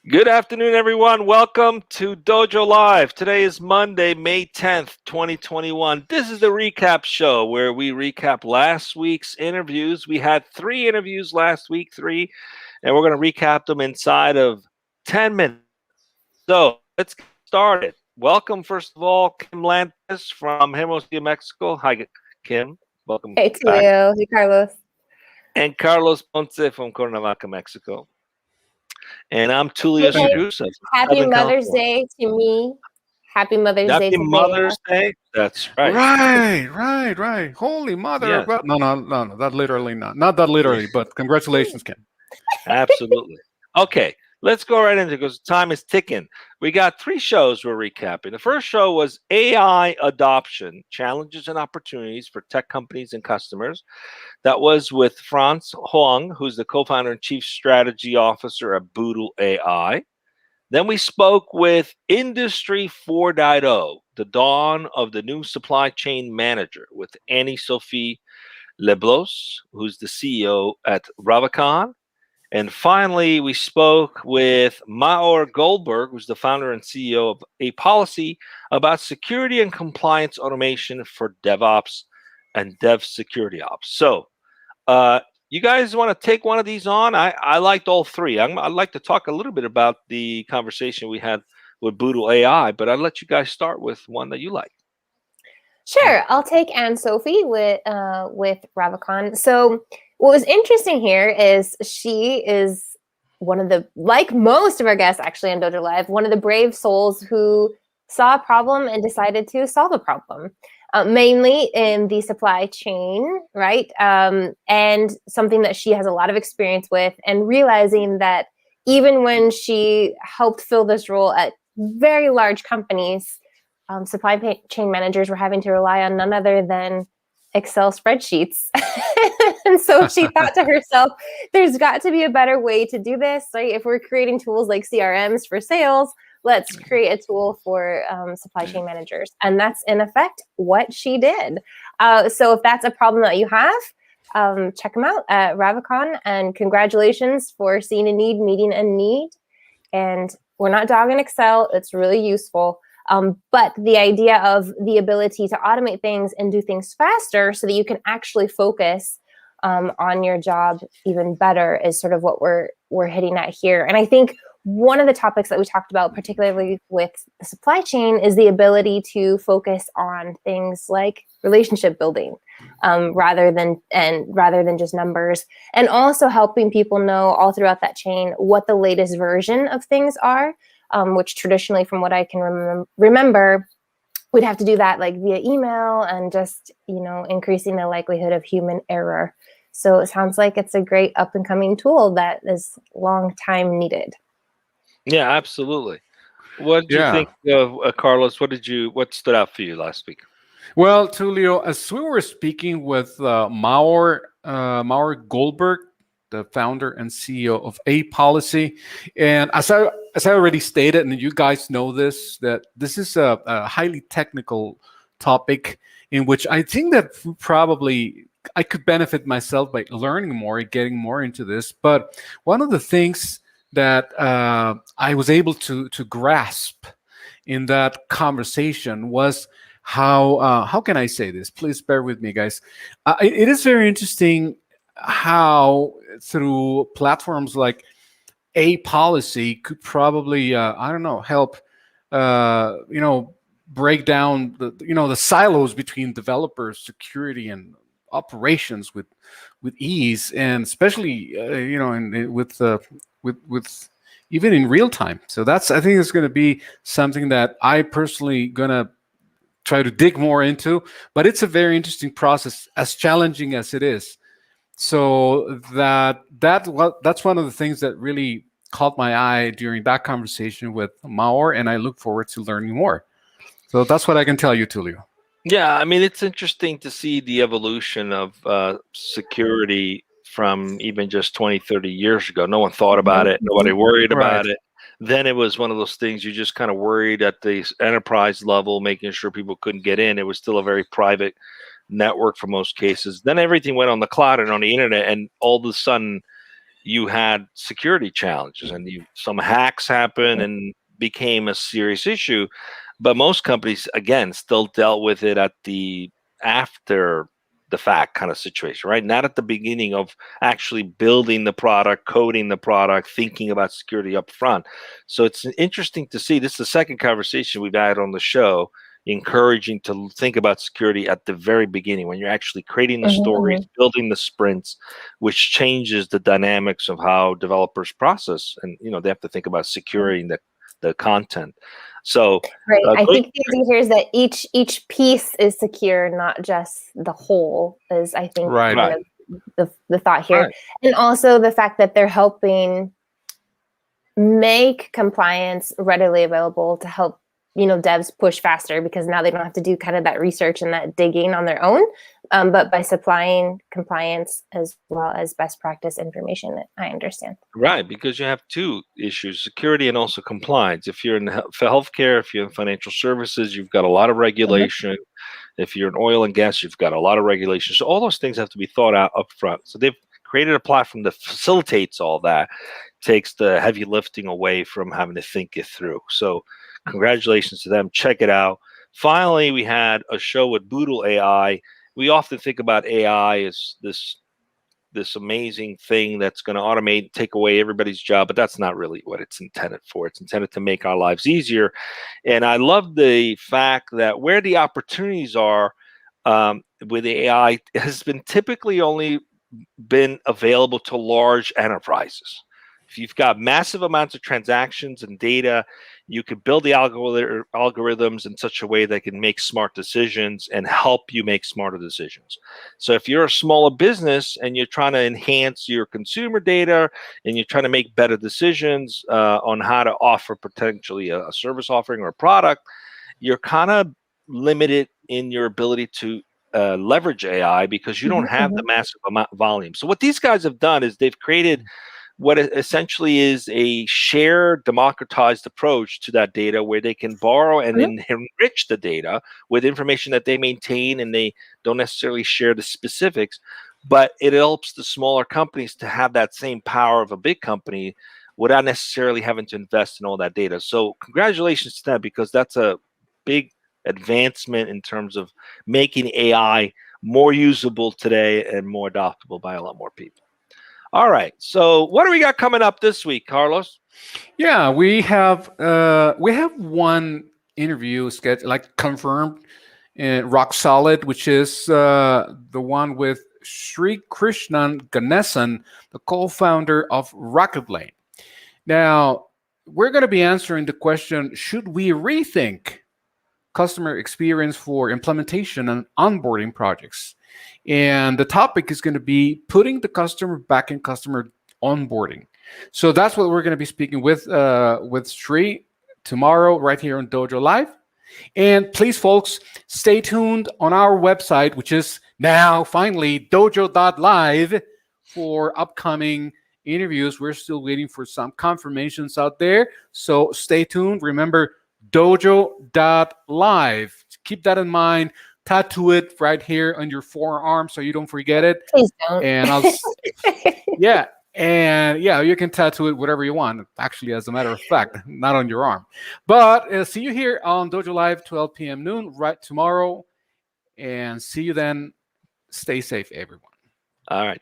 Good afternoon, everyone. Welcome to Dojo Live. Today is Monday, May 10th, 2021. This is the recap show where we recap last week's interviews. We had 3 interviews last week, and we're going to recap them inside of 10 minutes. So let's get started. Welcome, first of all, Kim Lantis from Hermosillo, Mexico. Hi, Kim. Welcome. Hey, Tulio. Hey, Carlos. And Carlos Ponce from Cuernavaca, Mexico. And I'm Tulio Sedusa. Happy Mother's Day to me. Happy Mother's Day Happy to Mother's Day. That's right. Right. Holy Mother. Yes. Well, no. That literally not that literally, but congratulations, Ken. Absolutely. Okay, let's go right into it because time is ticking. We got 3 shows we're recapping. The first show was AI adoption, challenges and opportunities for tech companies and customers. That was with Hoang, who's the co-founder and chief strategy officer at boodleAI. Then we spoke with Industry 4.0, the dawn of the new supply chain manager, with Anne-Sophie Bloas, who's the CEO at Ravacan. And finally, we spoke with Maor Goldberg, who's the founder and CEO of Apolicy, about security and compliance automation for DevOps and DevSecOps. So, you guys want to take one of these on? I liked all 3. I'd like to talk a little bit about the conversation we had with boodleAI, but I'll let you guys start with one that you like. Sure, I'll take Anne-Sophie with Ravacan. So what was interesting here is she is one of the, like most of our guests actually on Dojo Live, one of the brave souls who saw a problem and decided to solve a problem. Mainly in the supply chain, right? And something that she has a lot of experience with, and realizing that even when she helped fill this role at very large companies, supply chain managers were having to rely on none other than Excel spreadsheets. And so she thought to herself, there's got to be a better way to do this, right? If we're creating tools like CRMs for sales, let's create a tool for supply chain managers. And that's, in effect, what she did. So if that's a problem that you have, check them out at Ravacan. And congratulations for seeing a need, meeting a need. And we're not dogging Excel. It's really useful. But the idea of the ability to automate things and do things faster so that you can actually focus on your job even better is sort of what we're hitting at here. And I think one of the topics that we talked about, particularly with the supply chain, is the ability to focus on things like relationship building, rather than just numbers, and also helping people know all throughout that chain what the latest version of things are, which traditionally, from what I can remember, we'd have to do that like via email and just, increasing the likelihood of human error. So it sounds like it's a great up and coming tool that is long time needed. Yeah, absolutely. What did you think of Carlos? What stood out for you last week? Well, Tulio, as we were speaking with Maor Goldberg, the founder and CEO of Apolicy, and as I already stated, and you guys know this, that this is a highly technical topic in which I think that probably I could benefit myself by learning more and getting more into this. But one of the things that I was able to grasp in that conversation was how can I say this? Please bear with me, guys. It is very interesting how through platforms like Apolicy could probably help break down the silos between developers, security, and operations with ease, and especially with even in real time. So I think it's going to be something that I personally gonna try to dig more into, but it's a very interesting process, as challenging as it is. So that's one of the things that really caught my eye during that conversation with Maor, and I look forward to learning more. So that's what I can tell you, Tulio. Yeah, I mean, it's interesting to see the evolution of security from even just 20, 30 years ago. No one thought about it. Nobody worried about it. Then it was one of those things you just kind of worried at the enterprise level, making sure people couldn't get in. It was still a very private network for most cases. Then everything went on the cloud and on the internet, and all of a sudden you had security challenges, and some hacks happened and became a serious issue. But most companies, again, still dealt with it at the after the fact kind of situation, right? Not at the beginning of actually building the product, coding the product, thinking about security up front. So it's interesting to see. This is the second conversation we've had on the show, encouraging to think about security at the very beginning when you're actually creating the stories, building the sprints, which changes the dynamics of how developers process. And, they have to think about securing the content. So right, I think the idea here is that each piece is secure, not just the whole. Is I think kind of the thought here, and also the fact that they're helping make compliance readily available to help devs push faster, because now they don't have to do kind of that research and that digging on their own, but by supplying compliance as well as best practice information. I understand. Right, because you have two issues: security and also compliance. If you're in healthcare, if you're in financial services, you've got a lot of regulation. If you're in oil and gas, you've got a lot of regulation. So all those things have to be thought out up front. So they've created a platform that facilitates all that, takes the heavy lifting away from having to think it through. So congratulations to them. Check it out. Finally, we had a show with boodleAI. We often think about AI as this amazing thing that's going to automate, take away everybody's job, but that's not really what it's intended for. It's intended to make our lives easier. And I love the fact that where the opportunities are with AI has been typically only been available to large enterprises. If you've got massive amounts of transactions and data, you could build the algorithms in such a way that can make smart decisions and help you make smarter decisions. So if you're a smaller business and you're trying to enhance your consumer data and you're trying to make better decisions on how to offer potentially a service offering or a product, you're kind of limited in your ability to leverage AI because you don't have the massive amount of volume. So what these guys have done is they've created what essentially is a shared, democratized approach to that data, where they can borrow and enrich the data with information that they maintain, and they don't necessarily share the specifics, but it helps the smaller companies to have that same power of a big company without necessarily having to invest in all that data. So congratulations to them, because that's a big advancement in terms of making AI more usable today and more adoptable by a lot more people. All right. So what do we got coming up this week, Carlos? Yeah, we have one interview scheduled, like confirmed, and rock solid, which is the one with Sri Krishnan Ganesan, the co-founder of Rocketblade. Now, we're going to be answering the question: should we rethink customer experience for implementation and onboarding projects? And the topic is going to be putting the customer back in customer onboarding. So that's what we're going to be speaking with Sri tomorrow right here on DojoLIVE. And please, folks, stay tuned on our website, which is now finally dojo.live, for upcoming interviews. We're still waiting for some confirmations out there. So stay tuned. Remember, dojo.live. Keep that in mind. Tattoo it right here on your forearm so you don't forget it. Please don't. And you can tattoo it whatever you want. Actually, as a matter of fact, not on your arm. But see you here on Dojo Live, 12 p.m. noon, right tomorrow. And see you then. Stay safe, everyone. All right.